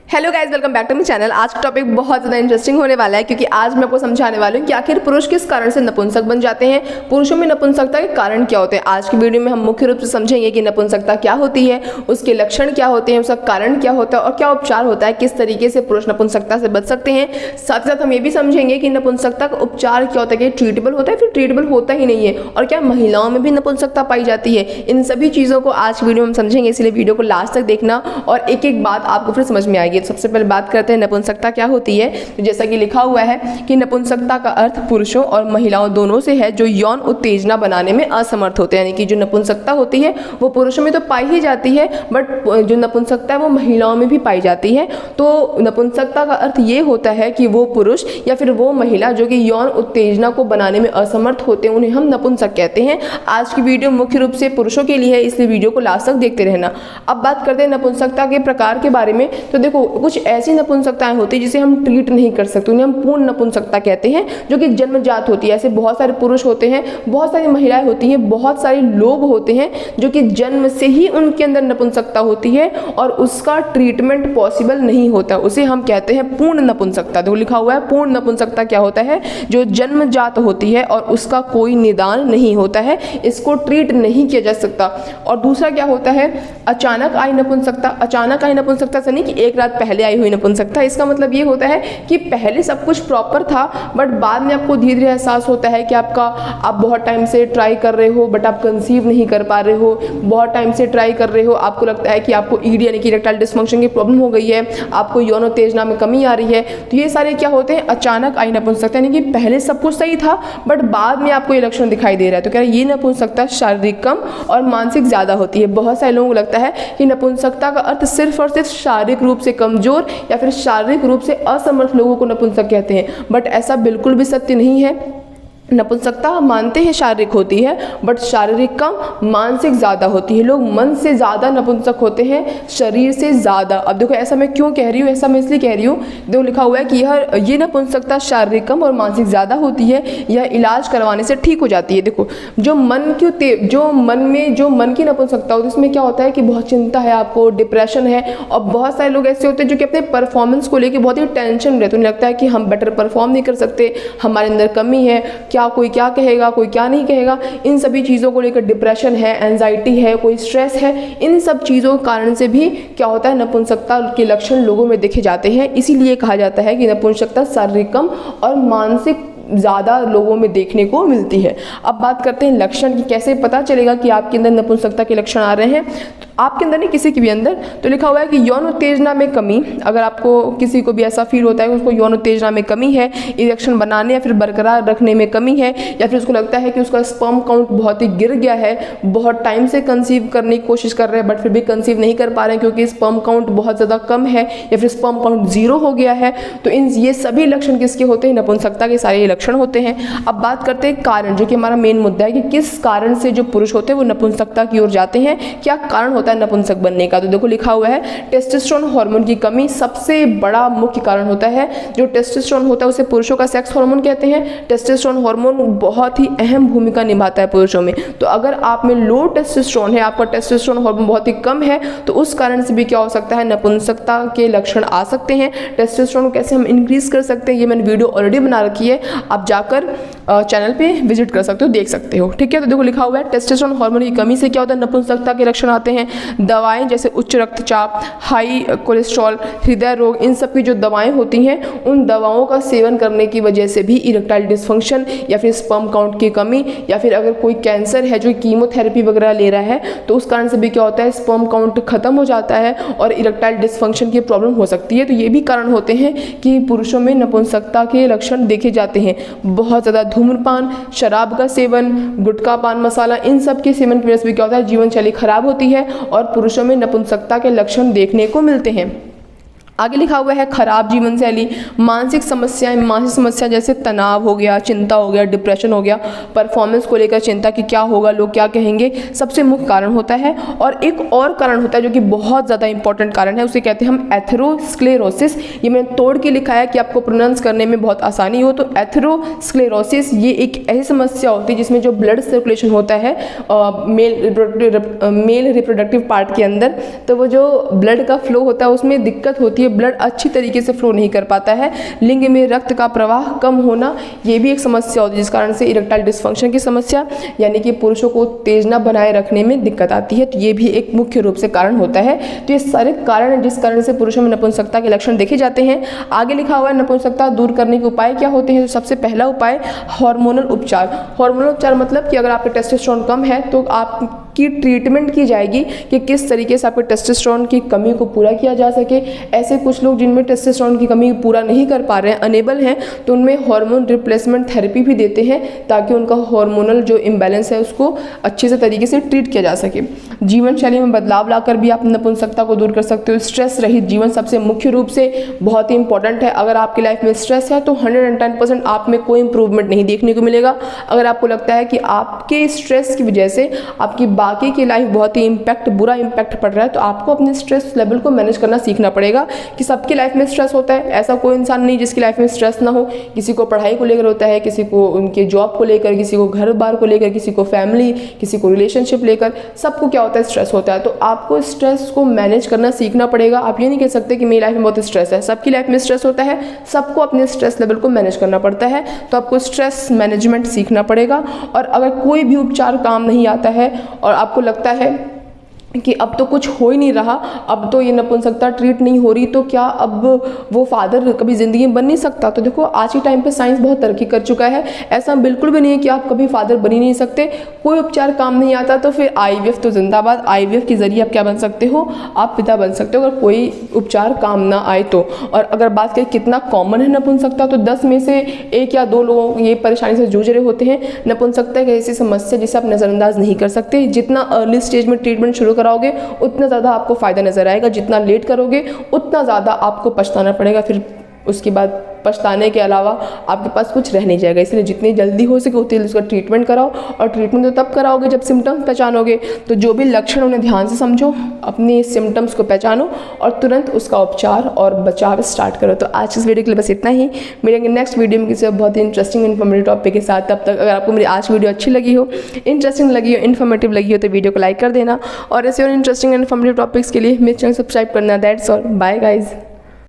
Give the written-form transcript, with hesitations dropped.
Hello guys, welcome back to my channel. आज का topic बहुत ज़्यादा इंटरेस्टिंग होने वाला है क्योंकि आज मैं आपको समझाने वाली हूँ कि आखिर पुरुष किस कारण से नपुंसक बन जाते हैं, पुरुषों में नपुंसकता के कारण क्या होते हैं। आज की वीडियो में हम मुख्य रूप से समझेंगे कि नपुंसकता क्या होती है, उसके लक्षण क्या होते हैं, उसका कारण क्या होता है और क्या उपचार होता है, किस तरीके से पुरुष नपुंसकता से बच सकते हैं। साथ ही साथ हम ये भी समझेंगे कि नपुंसकता का उपचार क्या होता है, कि ट्रीटेबल होता है फिर ट्रीटेबल होता ही नहीं है, और क्या महिलाओं में भी नपुंसकता पाई जाती है। इन सभी चीज़ों को आज की वीडियो में हम समझेंगे, इसलिए वीडियो को लास्ट तक देखना और एक एक बात आपको फिर समझ में आएगी। सबसे पहले बात करते हैं नपुंसकता क्या होती है। तो जैसा कि लिखा हुआ है कि नपुंसकता का अर्थ पुरुषों और महिलाओं दोनों से है जो यौन उत्तेजना बनाने में असमर्थ होते हैं। यानी कि जो नपुंसकता होती है वो पुरुषों में तो पाई ही जाती है, बट जो नपुंसकता है वो महिलाओं में भी पाई जाती है। तो नपुंसकता का अर्थ ये होता है कि वो पुरुष या फिर वो महिला जो कि यौन उत्तेजना को बनाने में असमर्थ होते हैं, उन्हें हम नपुंसक कहते हैं। आज की वीडियो मुख्य रूप से पुरुषों के लिए है, इसलिए वीडियो को लास्ट तक देखते रहना। अब बात करते हैं नपुंसकता के प्रकार के बारे में। तो देखो, कुछ ऐसी नपुंसकताएं होती है जिसे हम ट्रीट नहीं कर सकते, उन्हें हम पूर्ण नपुंसकता कहते हैं, जो कि जन्मजात होती है। ऐसे बहुत सारे पुरुष होते हैं, बहुत सारी महिलाएं होती हैं, बहुत सारे लोग होते हैं जो कि जन्म से ही उनके अंदर नपुंसकता होती है और उसका ट्रीटमेंट पॉसिबल नहीं होता, उसे हम कहते हैं पूर्ण नपुंसकता। देखो लिखा हुआ है पूर्ण नपुंसकता क्या होता है, जो जन्मजात होती है और उसका कोई निदान नहीं होता है, इसको ट्रीट नहीं किया जा सकता। और दूसरा क्या होता है, अचानक आई नपुंसकता। अचानक आई नपुंसकता से नहीं कि एक रात पहले आई हुई नपुंसकता। इसका मतलब ये होता है कि पहले सब कुछ प्रॉपर था, बट बाद में आपको धीरे धीरे एहसास होता है कि आप बहुत टाइम से ट्राई कर रहे हो बट आप कंसीव नहीं कर पा रहे हो, बहुत टाइम से ट्राई कर रहे हो, आपको लगता है कि आपको ईडी यानी कि इरेक्टाइल डिसफंक्शन की प्रॉब्लम हो गई है, आपको यौन उत्तेजना में कमी आ रही है। तो ये सारे क्या होते हैं, अचानक आई नपुंसकता, यानी कि पहले सब कुछ सही था बट बाद में आपको ये लक्षण दिखाई दे रहा है। तो क्या ये नपुंसकता शारीरिक कम और मानसिक ज़्यादा होती है। बहुत सारे लोगों को लगता है कि नपुंसकता का अर्थ सिर्फ और सिर्फ शारीरिक रूप से कमजोर या फिर शारीरिक रूप से असमर्थ लोगों को नपुंसक कहते हैं, बट ऐसा बिल्कुल भी सत्य नहीं है। नपुंसकता मानते हैं शारीरिक होती है, बट शारीरिक कम मानसिक ज़्यादा होती है। लोग मन से ज़्यादा नपुंसक होते हैं, शरीर से ज़्यादा। अब देखो ऐसा मैं क्यों कह रही हूँ, ऐसा मैं इसलिए कह रही हूँ, देखो लिखा हुआ है कि ये नपुंसकता शारीरिक कम और मानसिक ज़्यादा होती है, यह इलाज करवाने से ठीक हो जाती है। देखो जो मन की नपुंसकता होती है उसमें क्या होता है कि बहुत चिंता है, आपको डिप्रेशन है, और बहुत सारे लोग ऐसे होते हैं जो कि अपने परफॉर्मेंस को लेकर बहुत ही टेंशन में रहते हैं। उन्हें लगता है कि हम बेटर परफॉर्म नहीं कर सकते, हमारे अंदर कमी है, क्या कोई क्या कहेगा, कोई क्या नहीं कहेगा। इन सभी चीज़ों को लेकर डिप्रेशन है, एंजाइटी है, कोई स्ट्रेस है, इन सब चीज़ों के कारण से भी क्या होता है, नपुंसकता के लक्षण लोगों में देखे जाते हैं। इसीलिए कहा जाता है कि नपुंसकता शारीरिक कम और मानसिक ज़्यादा लोगों में देखने को मिलती है। अब बात करते हैं लक्षण की, कैसे पता चलेगा कि आपके अंदर नपुंसकता के लक्षण आ रहे हैं। आपके अंदर नहीं, किसी के भी अंदर। तो लिखा हुआ है कि यौन उत्तेजना में कमी। अगर आपको किसी को भी ऐसा फील होता है कि उसको यौन उत्तेजना में कमी है, इरेक्शन बनाने या फिर बरकरार रखने में कमी है, या फिर उसको लगता है कि उसका स्पर्म काउंट बहुत ही गिर गया है, बहुत टाइम से कंसीव करने की कोशिश कर रहे हैं बट फिर भी कंसीव नहीं कर पा रहे हैं क्योंकि स्पर्म काउंट बहुत ज़्यादा कम है, या फिर स्पर्म काउंट 0 हो गया है, तो ये सभी लक्षण किसके होते हैं, नपुंसकता के सारे लक्षण होते हैं। अब बात करते हैं कारण, जो कि हमारा मेन मुद्दा है कि किस कारण से जो पुरुष होते हैं वो नपुंसकता की ओर जाते हैं, क्या कारण होता है नपुंसक बनने का। तो देखो लिखा हुआ है टेस्टोस्टेरोन हार्मोन की कमी सबसे बड़ा मुख्य कारण होता है। जो टेस्टोस्टेरोन होता है उसे पुरुषों का सेक्स हार्मोन कहते हैं। टेस्टोस्टेरोन हार्मोन बहुत ही अहम भूमिका निभाता है पुरुषों में। तो अगर आप में लो टेस्टोस्टेरोन है, आपका टेस्टोस्टेरोन हार्मोन बहुत ही कम है, तो उस कारण से भी क्या हो सकता है, नपुंसकता के लक्षण आ सकते हैं। टेस्टोस्टेरोन कैसे हम इंक्रीज कर सकते हैं, ये मैंने वीडियो ऑलरेडी बना रखी है, आप जाकर चैनल पे विजिट कर सकते हो, देख सकते हो, ठीक है। तो देखो लिखा हुआ है टेस्टोस्टेरोन हार्मोन की कमी से क्या होता है, नपुंसकता के लक्षण आते हैं। दवाएं जैसे उच्च रक्तचाप, हाई कोलेस्ट्रॉल, हृदय रोग, इन सब की जो दवाएं होती हैं, उन दवाओं का सेवन करने की वजह से भी इरेक्टाइल डिसफंक्शन या फिर स्पर्म काउंट की कमी, या फिर अगर कोई कैंसर है जो कीमोथेरेपी वगैरह ले रहा है तो उस कारण से भी क्या होता है, स्पर्म काउंट खत्म हो जाता है और इरेक्टाइल डिसफंक्शन की प्रॉब्लम हो सकती है। तो ये भी कारण होते हैं कि पुरुषों में नपुंसकता के लक्षण देखे जाते हैं। बहुत ज़्यादा धूम्रपान, शराब का सेवन, गुटखा, पान मसाला, इन सब के सेवन की वजह से भी क्या होता है, जीवन शैली खराब होती है और पुरुषों में नपुंसकता के लक्षण देखने को मिलते हैं। आगे लिखा हुआ है खराब जीवन शैली, मानसिक समस्या जैसे तनाव हो गया, चिंता हो गया, डिप्रेशन हो गया, परफॉर्मेंस को लेकर चिंता कि क्या होगा, लोग क्या कहेंगे, सबसे मुख्य कारण होता है। और एक और कारण होता है जो कि बहुत ज़्यादा इंपॉर्टेंट कारण है, उसे कहते हैं हम एथेरोस्क्लेरोसिस। ये मैंने तोड़ के लिखा है कि आपको प्रोनाउंस करने में बहुत आसानी हो। तो एथेरोस्क्लेरोसिस ये एक ऐसी समस्या होती है जिसमें जो ब्लड सर्कुलेशन होता है मेल रिप्रोडक्टिव पार्ट के अंदर, तो वो जो ब्लड का फ्लो होता है उसमें दिक्कत होती है, ये ब्लड अच्छी तरीके से फ्लो नहीं कर पाता है। लिंग में रक्त का प्रवाह कम होना, ये भी एक समस्या होती है, जिस कारण से इरेक्टाइल डिस्फंक्शन की समस्या यानी कि पुरुषों को उत्तेजना बनाए रखने में दिक्कत आती है। तो ये भी एक मुख्य रूप से कारण होता है। तो ये सारे कारण हैं जिस कारण से पुरुषों में नपुंसकता के लक्षण देखे जाते हैं। आगे लिखा हुआ है नपुंसकता दूर करने के उपाय क्या होते हैं। तो सबसे पहला उपाय हार्मोनल उपचार। हार्मोनल उपचार मतलब कि अगर आपके टेस्टोस्टेरोन कम है तो आपकी ट्रीटमेंट की जाएगी कि किस तरीके से आपके टेस्टोस्टेरोन की कमी को पूरा किया जा सके। ऐसे कुछ लोग जिनमें टेस्टोस्टेरोन की कमी पूरा नहीं कर पा रहे हैं, अनेबल हैं, तो उनमें हार्मोन रिप्लेसमेंट थेरेपी भी देते हैं ताकि उनका हार्मोनल जो इम्बैलेंस है उसको अच्छे से तरीके से ट्रीट किया जा सके। जीवन शैली में बदलाव लाकर भी आप नपुंसकता को दूर कर सकते हो। स्ट्रेस रहित जीवन सबसे मुख्य रूप से बहुत ही इंपॉर्टेंट है। अगर आपकी लाइफ में स्ट्रेस है तो 110% आप में कोई इंप्रूवमेंट नहीं देखने को मिलेगा। अगर आपको लगता है कि आपके स्ट्रेस की वजह से आपकी बाकी की लाइफ बहुत ही बुरा इम्पैक्ट पड़ रहा है, तो आपको अपने स्ट्रेस लेवल को मैनेज करना सीखना पड़ेगा। कि सबकी लाइफ में स्ट्रेस होता है, ऐसा कोई इंसान नहीं जिसकी लाइफ में स्ट्रेस ना हो। किसी को पढ़ाई को लेकर होता है, किसी को उनके जॉब को लेकर, किसी को घर बार को लेकर, किसी को फैमिली, किसी को रिलेशनशिप लेकर, सबको क्या होता है, स्ट्रेस होता है। तो आपको स्ट्रेस को मैनेज करना सीखना पड़ेगा। आप ये नहीं कह सकते कि मेरी लाइफ में बहुत स्ट्रेस है। सबकी लाइफ में स्ट्रेस होता है, सबको अपने स्ट्रेस लेवल को मैनेज करना पड़ता है। तो आपको स्ट्रेस मैनेजमेंट सीखना पड़ेगा। और अगर कोई भी उपचार काम नहीं आता है और आपको लगता है कि अब तो कुछ हो ही नहीं रहा, अब तो ये नपुंसकता ट्रीट नहीं हो रही, तो क्या अब वो फादर कभी ज़िंदगी में बन नहीं सकता। तो देखो आज के टाइम पे साइंस बहुत तरक्की कर चुका है। ऐसा बिल्कुल भी नहीं है कि आप कभी फादर बन ही नहीं सकते। कोई उपचार काम नहीं आता तो फिर IVF तो जिंदाबाद। IVF के जरिए आप क्या बन सकते हो, आप पिता बन सकते हो, अगर कोई उपचार काम ना आए तो। और अगर बात करें कितना कॉमन है नपुंसकता, तो 10 में से 1 या 2 लोग ये परेशानी से जूझ रहे होते हैं। नपुंसकता एक ऐसी समस्या जिसे आप नज़रअंदाज नहीं कर सकते। जितना अर्ली स्टेज में ट्रीटमेंट शुरू कराओगे उतना ज़्यादा आपको फ़ायदा नज़र आएगा, जितना लेट करोगे उतना ज़्यादा आपको पछताना पड़ेगा। फिर उसके बाद पछताने के अलावा आपके पास कुछ रह नहीं जाएगा। इसलिए जितनी जल्दी हो सके उतनी उसका ट्रीटमेंट कराओ। और ट्रीटमेंट तो तब कराओगे जब सिम्टम्स पहचानोगे। तो जो भी लक्षण उन्हें ध्यान से समझो, अपने सिम्टम्स को पहचानो और तुरंत उसका उपचार और बचाव स्टार्ट करो। तो आज इस वीडियो के लिए बस इतना ही। मिलेंगे नेक्स्ट वीडियो में किसी बहुत ही इंटरेस्टिंग इन्फॉर्मेटिव टॉपिक के साथ। तब तक अगर आपको मेरी आज वीडियो अच्छी लगी हो, इंटरेस्टिंग लगी हो, इन्फॉर्मेटिव लगी हो तो वीडियो को लाइक कर देना। और ऐसे और इंटरेस्टिंग इन्फॉर्मेटिव टॉपिक्स के लिए मेरे चैनल सब्सक्राइब करना। That's all, bye guys.